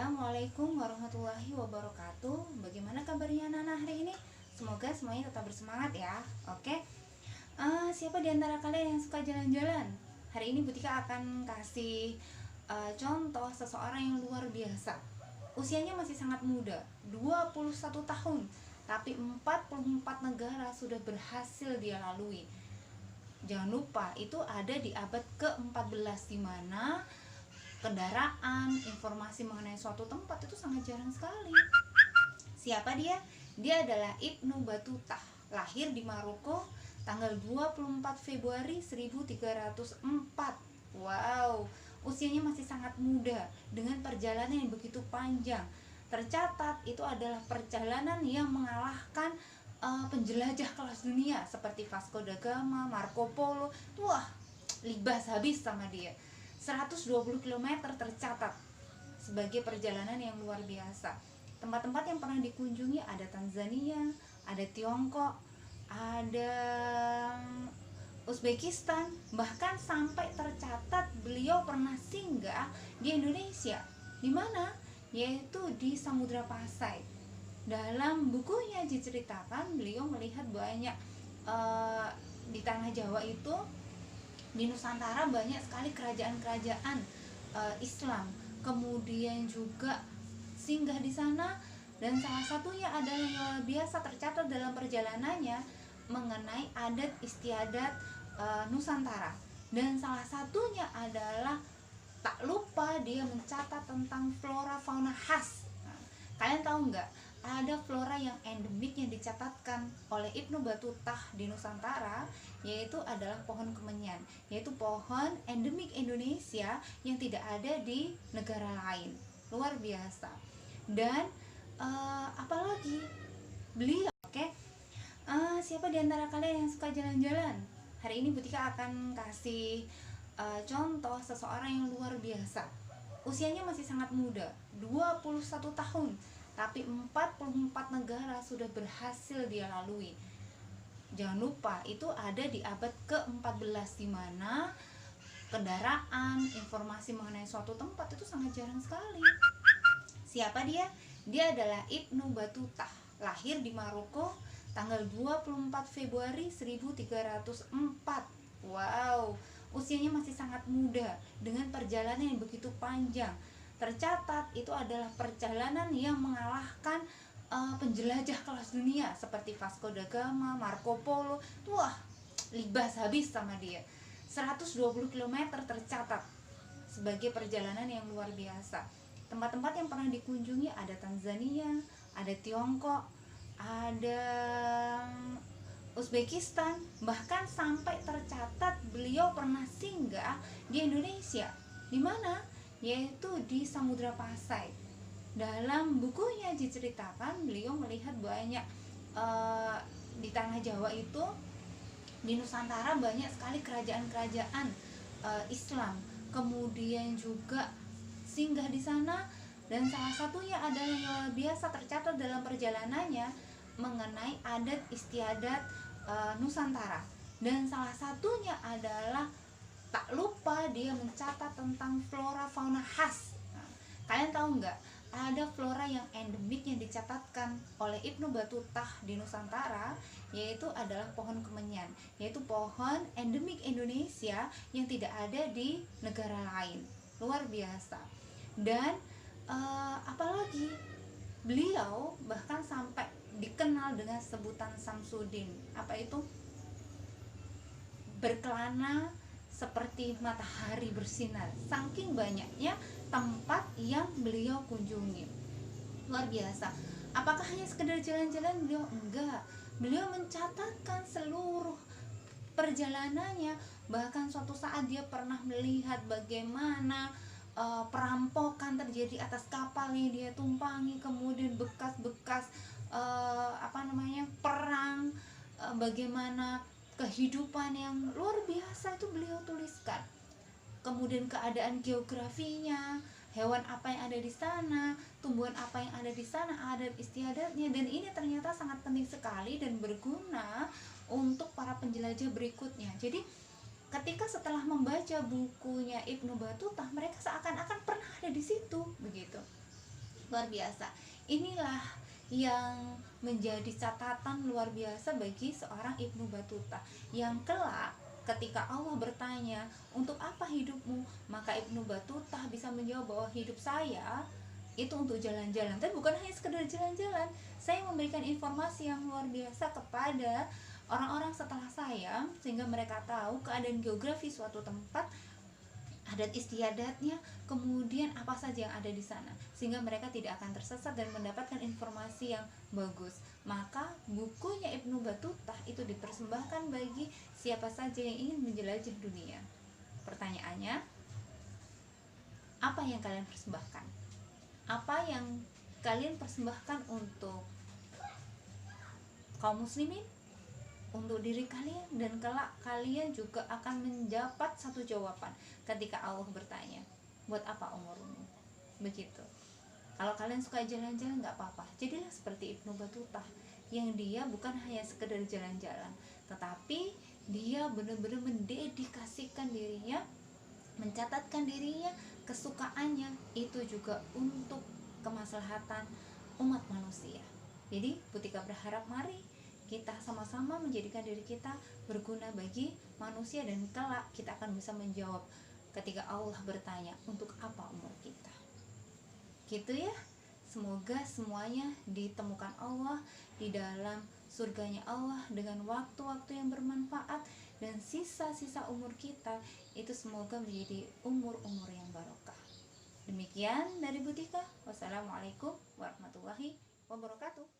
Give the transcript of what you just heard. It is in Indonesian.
Assalamualaikum warahmatullahi wabarakatuh. Bagaimana kabarnya anak-anak hari ini? Semoga semuanya tetap bersemangat ya. Oke. Siapa di antara kalian yang suka jalan-jalan? Hari ini Butika akan kasih contoh seseorang yang luar biasa. Usianya masih sangat muda, 21 tahun, tapi 44 negara sudah berhasil dia lalui. Jangan lupa itu ada di abad ke-14, di mana kendaraan, informasi mengenai suatu tempat itu sangat jarang sekali. Siapa dia? Dia adalah Ibnu Battuta. Lahir di Maroko tanggal 24 Februari 1304. Wow, usianya masih sangat muda dengan perjalanan yang begitu panjang. Tercatat itu adalah perjalanan yang mengalahkan penjelajah kelas dunia seperti Vasco da Gama, Marco Polo. Wah, libas habis sama dia. 120 km tercatat sebagai perjalanan yang luar biasa. Tempat-tempat yang pernah dikunjungi ada Tanzania, ada Tiongkok, ada Uzbekistan, bahkan sampai tercatat beliau pernah singgah di Indonesia. Di mana? Yaitu di Samudra Pasai. Dalam bukunya diceritakan beliau melihat banyak di tanah Jawa itu, di Nusantara banyak sekali kerajaan-kerajaan Islam. Kemudian juga singgah di sana, dan salah satunya adalah yang luar biasa tercatat dalam perjalanannya mengenai adat istiadat Nusantara. Dan salah satunya adalah tak lupa dia mencatat tentang flora fauna khas. Kalian tahu nggak, ada flora yang endemik yang dicatatkan oleh Ibnu Battuta di Nusantara, yaitu adalah pohon kemenyan, yaitu pohon endemik Indonesia yang tidak ada di negara lain. Luar biasa. Dan apalagi beliau, oke? Siapa di antara kalian yang suka jalan-jalan? Hari ini Butika akan kasih contoh seseorang yang luar biasa. Usianya masih sangat muda, 21 tahun, tapi 44 negara sudah berhasil dia lalui. Jangan lupa itu ada di abad ke-14, di mana kendaraan, informasi mengenai suatu tempat itu sangat jarang sekali. Siapa dia? Dia adalah Ibnu Battuta. Lahir di Maroko tanggal 24 Februari 1304. Wow, usianya masih sangat muda dengan perjalanan yang begitu panjang. Tercatat itu adalah perjalanan yang mengalahkan penjelajah kelas dunia seperti Vasco da Gama, Marco Polo. Wah, libas habis sama dia. 120 km tercatat sebagai perjalanan yang luar biasa. Tempat-tempat yang pernah dikunjungi ada Tanzania, ada Tiongkok, ada Uzbekistan, bahkan sampai tercatat beliau pernah singgah di Indonesia. Di mana? Yaitu di Samudra Pasai. Dalam bukunya diceritakan beliau melihat banyak di tanah Jawa itu, di Nusantara banyak sekali kerajaan-kerajaan Islam. Kemudian juga singgah di sana, dan salah satunya adalah yang luar biasa tercatat dalam perjalanannya mengenai adat istiadat Nusantara. Dan salah satunya adalah tak lupa dia mencatat tentang flora fauna khas. Kalian tahu nggak, ada flora yang endemik yang dicatatkan oleh Ibnu Battuta di Nusantara, yaitu adalah pohon kemenyan, yaitu pohon endemik Indonesia yang tidak ada di negara lain. Luar biasa. Dan apalagi beliau bahkan sampai dikenal dengan sebutan Samsudin. Apa itu? Berkelana seperti matahari bersinar, saking banyaknya tempat yang beliau kunjungi. Luar biasa. Apakah hanya sekedar jalan-jalan? Beliau enggak. Beliau mencatatkan seluruh perjalanannya. Bahkan suatu saat dia pernah melihat bagaimana perampokan terjadi atas kapal yang dia tumpangi, kemudian bekas-bekas perang, bagaimana kehidupan yang luar biasa itu beliau tuliskan. Kemudian keadaan geografinya, hewan apa yang ada di sana, tumbuhan apa yang ada di sana, adat istiadatnya. Dan ini ternyata sangat penting sekali dan berguna untuk para penjelajah berikutnya. Jadi ketika setelah membaca bukunya Ibnu Battuta, mereka seakan-akan pernah ada di situ, begitu. Luar biasa. Inilah yang menjadi catatan luar biasa bagi seorang Ibnu Batuta, yang kelak ketika Allah bertanya, untuk apa hidupmu? Maka Ibnu Batuta bisa menjawab bahwa hidup saya itu untuk jalan-jalan. Tapi bukan hanya sekedar jalan-jalan, saya memberikan informasi yang luar biasa kepada orang-orang setelah saya, sehingga mereka tahu keadaan geografi suatu tempat, adat istiadatnya, kemudian apa saja yang ada di sana, sehingga mereka tidak akan tersesat dan mendapatkan informasi yang bagus. Maka bukunya Ibnu Batuta itu dipersembahkan bagi siapa saja yang ingin menjelajah dunia. Pertanyaannya, apa yang kalian persembahkan? Apa yang kalian persembahkan untuk kaum muslimin, untuk diri kalian, dan kelak kalian juga akan mendapat satu jawaban ketika Allah bertanya, buat apa umurmu? Begitu. Kalau kalian suka jalan-jalan nggak apa-apa, jadilah seperti Ibnu Batuta, yang dia bukan hanya sekedar jalan-jalan, tetapi dia benar-benar mendedikasikan dirinya, mencatatkan dirinya, kesukaannya itu juga untuk kemaslahatan umat manusia. Jadi Butika berharap mari kita sama-sama menjadikan diri kita berguna bagi manusia, dan kelak kita akan bisa menjawab ketika Allah bertanya, untuk apa umur kita? Gitu ya. Semoga semuanya ditemukan Allah di dalam surganya Allah dengan waktu-waktu yang bermanfaat, dan sisa-sisa umur kita itu semoga menjadi umur-umur yang barokah. Demikian dari Butika. Wassalamualaikum warahmatullahi wabarakatuh.